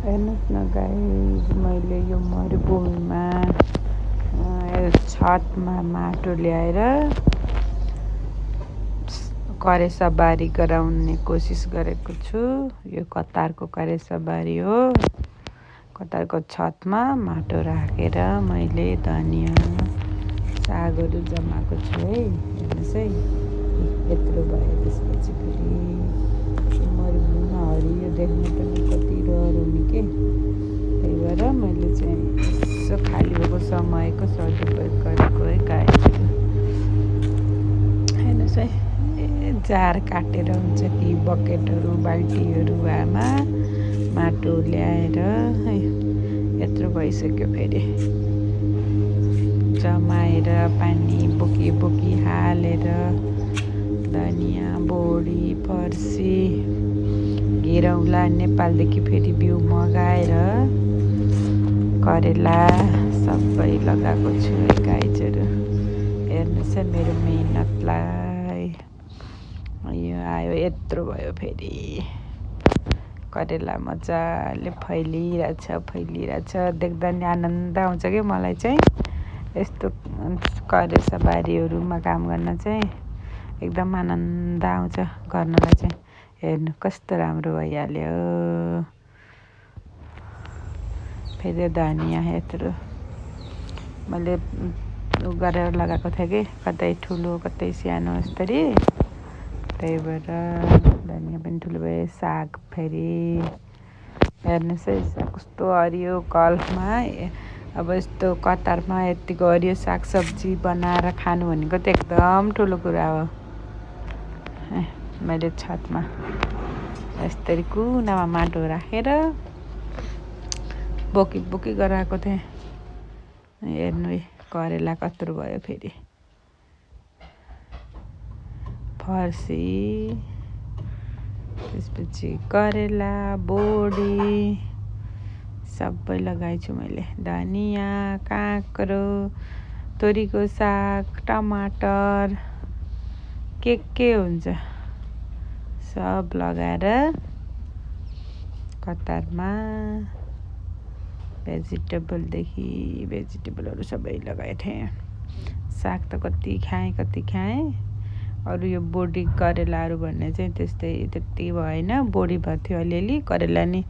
हेर्नुहोस् न गाइस, मैले यो मरुभूमिमा छतमा माटो ल्याएर करेसाबारी गराउने कोसिस गरेको छु। यो कतारको करेसाबारी हो। कतारको छतमा माटो राखेर मैले धनियाँ सागहरू जमाएको छु है। हेर्नुहोस् है, यत्रो भयो। त्यसपछि फेरि मरुभूमिमा हरियो देख्न पनि कति रहर हुने के। त्यही भएर मैले चाहिँ यसो खाली भएको समयको सदुपयोग गरेको है गाईहरू। हेर्नुहोस् है, जार काटेर हुन्छ कि बकेटहरू बाल्टीहरूमा माटो ल्याएर है, यत्रो भइसक्यो। फेरि जमाएर पानी बोकी बोकी हालेर धनियाँ बोडी फर्सी घेरौँला। नेपालदेखि फेरि बिउ मगाएर करेला सबै लगाएको छु है गाईहरू। हेर्नुहोस् है मेरो मेहनतलाई। यो आयो, यत्रो भयो। फेरि करेला मजाले फैलिरहेछ। देख्दा नि आनन्द आउँछ कि मलाई चाहिँ। यस्तो करेसाबारीहरूमा काम गर्न चाहिँ एकदम आनन्द आउँछ गर्नलाई चाहिँ। हेर्नु कस्तो राम्रो भइहाल्यो। फेरि धनियाँ यत्रो मैले गरेर लगाएको थिएँ कि, कतै ठुलो कतै सानो यस्तरी। त्यही भएर धनियाँ पनि ठुलो भयो। साग फेरि हेर्नुहोस् है, कस्तो हरियो गल्फमा अब यस्तो कतारमा यत्तिको हरियो सागसब्जी बनाएर खानु भनेको त एकदम ठुलो कुरा हो। मैले छतमा यस्तरी कुनामा माटो राखेर बोकी गराएको थिएँ। हेर्नु है करेला कत्रो भयो। फेरि फर्सी, त्यसपछि करेला बोडी सबै लगाएछु मैले। धनियाँ, काँक्रो, तोरीको साग, टमाटर के हुन्छ सब लगाएर कतारमा भेजिटेबलहरू सबै लगाएको थिएँ। साग त कति खाएँ। अरू यो बोडी करेलाहरू भन्ने चाहिँ त्यति भएन। बोडी भएको थियो अलिअलि, करेला नि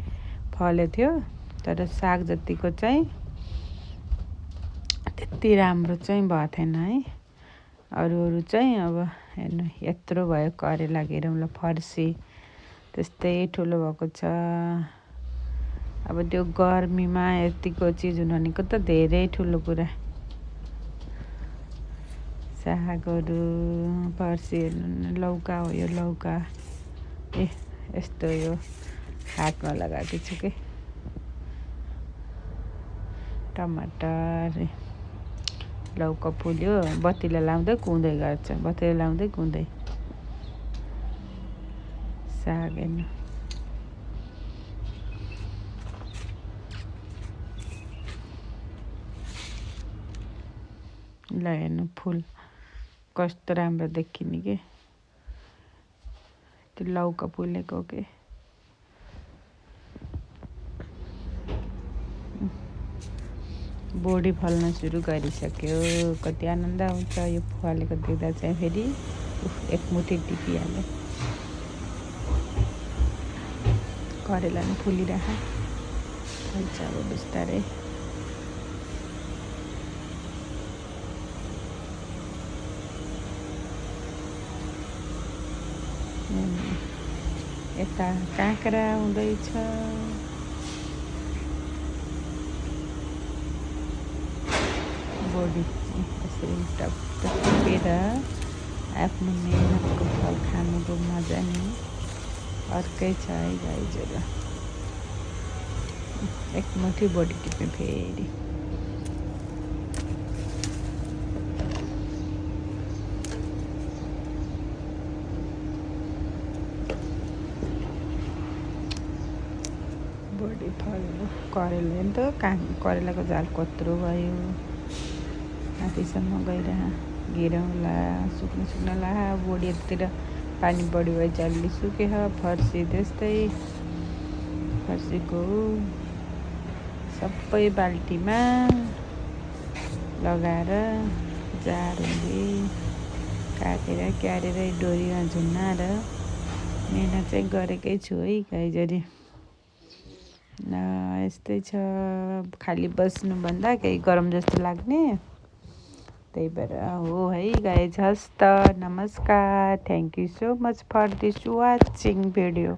फलेको थियो। तर साग जतिको चाहिँ त्यति राम्रो चाहिँ भएको थिएन है। अरू चाहिँ अब हेर्नु यत्रो भयो। करेला घेरौँला फर्सी त्यस्तै ठुलो भएको छ। अब त्यो गर्मीमा यतिको चिज हुनु भनेको त धेरै ठुलो कुरा। सागहरू फर्सी हेर्नु, लौका हो यो लौका। यस्तो यो हातमा लगाएको छु कि। टमाटर, लौका फुल्यो। बत्तीलाई लाउँदै कुँदै गर्छ। साग हेर्नु ल, हेर्नु फुल कस्तो राम्रो देखिने के। त्यो लौका फुलेको के। बोडी फल्न सुरु गरिसक्यो। कति आनन्द आउँछ यो फलेको देख्दा चाहिँ। फेरि एक मुठी टिपिहाल्यो। करेला नि फुलिरहेको फल्छ अब बिस्तारै। यता काँक्रा हुँदैछ। बोडी यसरी टिपेर आफ्नो मेहनतको फल खानुको मजा नि अर्कै छ है गाईहरू। एक मुठी बोडी टिप्ने फेरि बोडी फल्यो। करेला नि त करेलाको झाल कत्रो भयो। माथिसम्म गइरह घेरौँला। सुक्नला। बोडी यतिर पानी बढी भएछ, अलि सुक्यो। फर्सी त्यस्तै। फर्सीको सबै बाल्टीमा लगाएर जारले काटेर क्यारेर डोरीमा झुन्नाएर मेहनत चाहिँ गरेकै छु है गाईजरी। यस्तै छ, खाली बस्नुभन्दा केही गरम जस्तो लाग्ने, त्यही भएर हो है गाइज। हस् त, नमस्कार, thank you so much for this watching video.